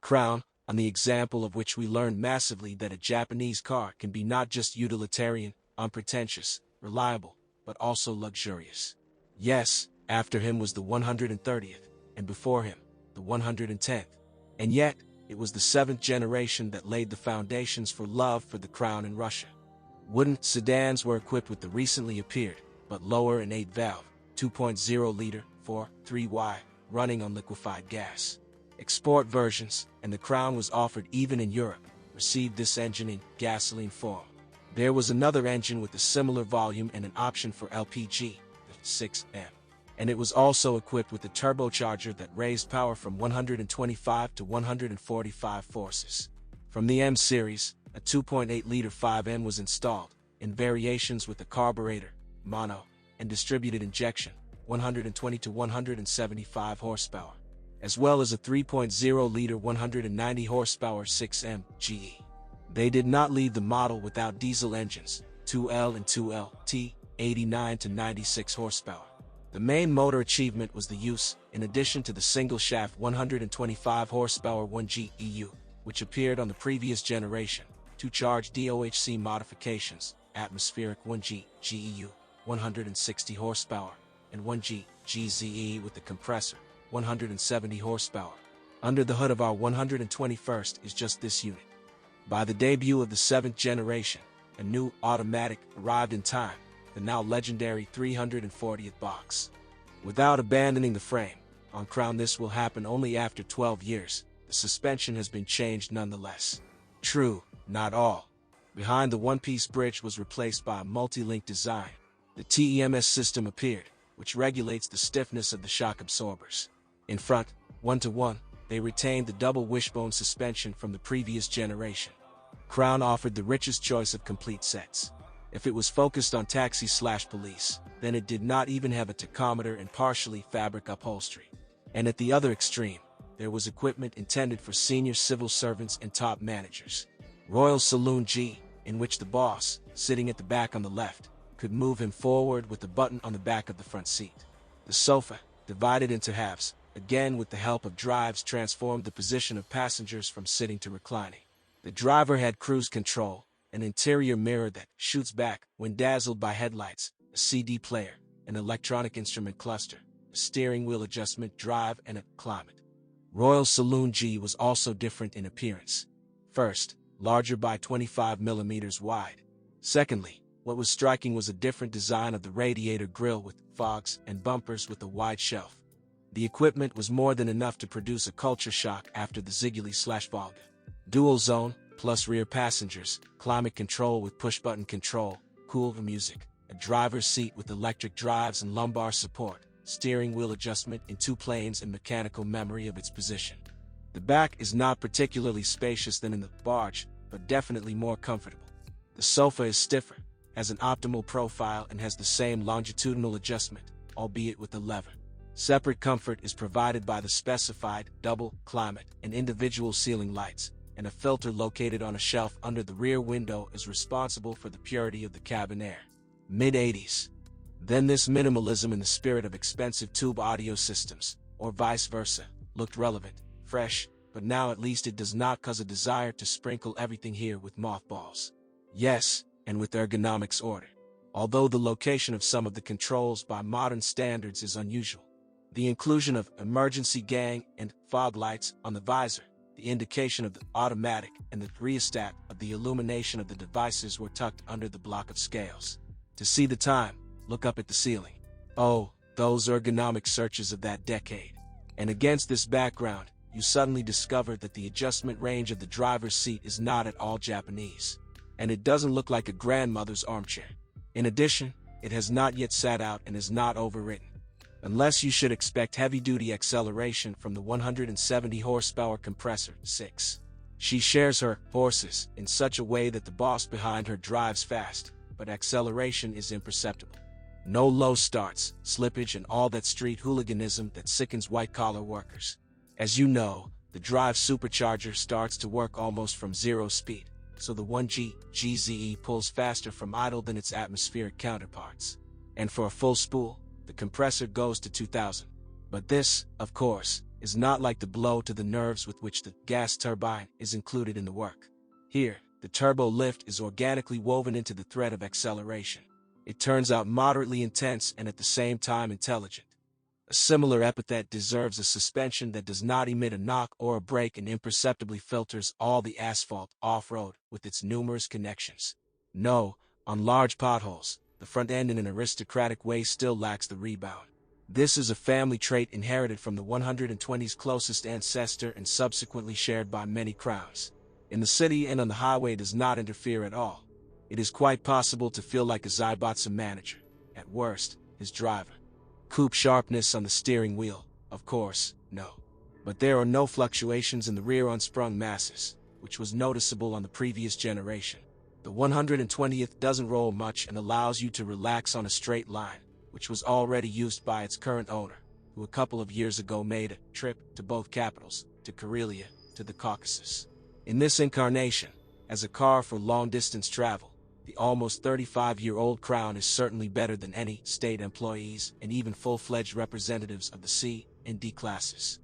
Crown, on the example of which we learned massively that a Japanese car can be not just utilitarian, unpretentious, reliable, but also luxurious. Yes, after him was the 130th, and before him, the 110th. And yet, it was the 7th generation that laid the foundations for love for the Crown in Russia. Wooden sedans were equipped with the recently appeared, but lower and 8-valve, 2.0-liter, 4.3Y, running on liquefied gas. Export versions, and the Crown was offered even in Europe, received this engine in gasoline form. There was another engine with a similar volume and an option for LPG, the 6M. And it was also equipped with a turbocharger that raised power from 125 to 145 forces. From the M series, a 2.8-liter 5M was installed, in variations with a carburetor, mono, and distributed injection, 120 to 175 horsepower, as well as a 3.0-liter 190 horsepower 6M GE. They did not leave the model without diesel engines, 2L and 2LT, 89 to 96 horsepower. The main motor achievement was the use, in addition to the single-shaft 125 horsepower 1G EU, which appeared on the previous generation, two-charge DOHC modifications, atmospheric 1G GEU, 160 horsepower, and 1G GZE with the compressor, 170 horsepower. Under the hood of our 121st is just this unit. By the debut of the 7th generation, a new automatic arrived in time, the now legendary 340th box. Without abandoning the frame, on Crown this will happen only after 12 years, the suspension has been changed nonetheless. True, not all. Behind the one-piece bridge was replaced by a multi-link design. The TEMS system appeared, which regulates the stiffness of the shock absorbers. In front, 1-to-1, they retained the double wishbone suspension from the previous generation. Crown offered the richest choice of complete sets. If it was focused on taxi/police, then it did not even have a tachometer and partially fabric upholstery. And at the other extreme, there was equipment intended for senior civil servants and top managers. Royal Saloon G, in which the boss, sitting at the back on the left, could move him forward with a button on the back of the front seat. The sofa, divided into halves, again with the help of drives transformed the position of passengers from sitting to reclining. The driver had cruise control, an interior mirror that shoots back when dazzled by headlights, a CD player, an electronic instrument cluster, a steering wheel adjustment drive, and a climate. Royal Saloon G was also different in appearance. First, larger by 25 millimeters wide. Secondly, what was striking was a different design of the radiator grille with fogs and bumpers with a wide shelf. The equipment was more than enough to produce a culture shock after the Ziguli/Volga. Dual zone, plus rear passengers, climate control with push-button control, cool music, a driver's seat with electric drives and lumbar support, steering wheel adjustment in 2 planes and mechanical memory of its position. The back is not particularly spacious than in the barge, but definitely more comfortable. The sofa is stiffer, has an optimal profile and has the same longitudinal adjustment, albeit with a lever. Separate comfort is provided by the specified double climate and individual ceiling lights, and a filter located on a shelf under the rear window is responsible for the purity of the cabin air. Mid-80s. Then this minimalism in the spirit of expensive tube audio systems, or vice versa, looked relevant, fresh, but now at least it does not cause a desire to sprinkle everything here with mothballs. Yes, and with ergonomics order. Although the location of some of the controls by modern standards is unusual. The inclusion of emergency gang and fog lights on the visor, the indication of the automatic and the rheostat of the illumination of the devices were tucked under the block of scales. To see the time, look up at the ceiling. Oh, those ergonomic searches of that decade. And against this background, you suddenly discover that the adjustment range of the driver's seat is not at all Japanese. And it doesn't look like a grandmother's armchair. In addition, it has not yet sat out and is not overwritten. Unless you should expect heavy-duty acceleration from the 170 horsepower compressor 6. She shares her horses in such a way that the boss behind her drives fast, but acceleration is imperceptible. No low starts, slippage and all that street hooliganism that sickens white-collar workers. As you know, the drive supercharger starts to work almost from 0 speed, so the 1G GZE pulls faster from idle than its atmospheric counterparts. And for a full spool, the compressor goes to 2000. But this, of course, is not like the blow to the nerves with which the gas turbine is included in the work. Here, the turbo lift is organically woven into the thread of acceleration. It turns out moderately intense and at the same time intelligent. A similar epithet deserves a suspension that does not emit a knock or a brake and imperceptibly filters all the asphalt off-road with its numerous connections. No, on large potholes, the front end in an aristocratic way still lacks the rebound. This is a family trait inherited from the 120's closest ancestor and subsequently shared by many Crowns. In the city and on the highway it does not interfere at all. It is quite possible to feel like a Zybotsa manager, at worst, his driver. Coupe sharpness on the steering wheel, of course, no. But there are no fluctuations in the rear unsprung masses, which was noticeable on the previous generation. The 120th doesn't roll much and allows you to relax on a straight line, which was already used by its current owner, who a couple of years ago made a trip to both capitals, to Karelia, to the Caucasus. In this incarnation, as a car for long-distance travel, the almost 35-year-old Crown is certainly better than any state employees and even full-fledged representatives of the C and D classes.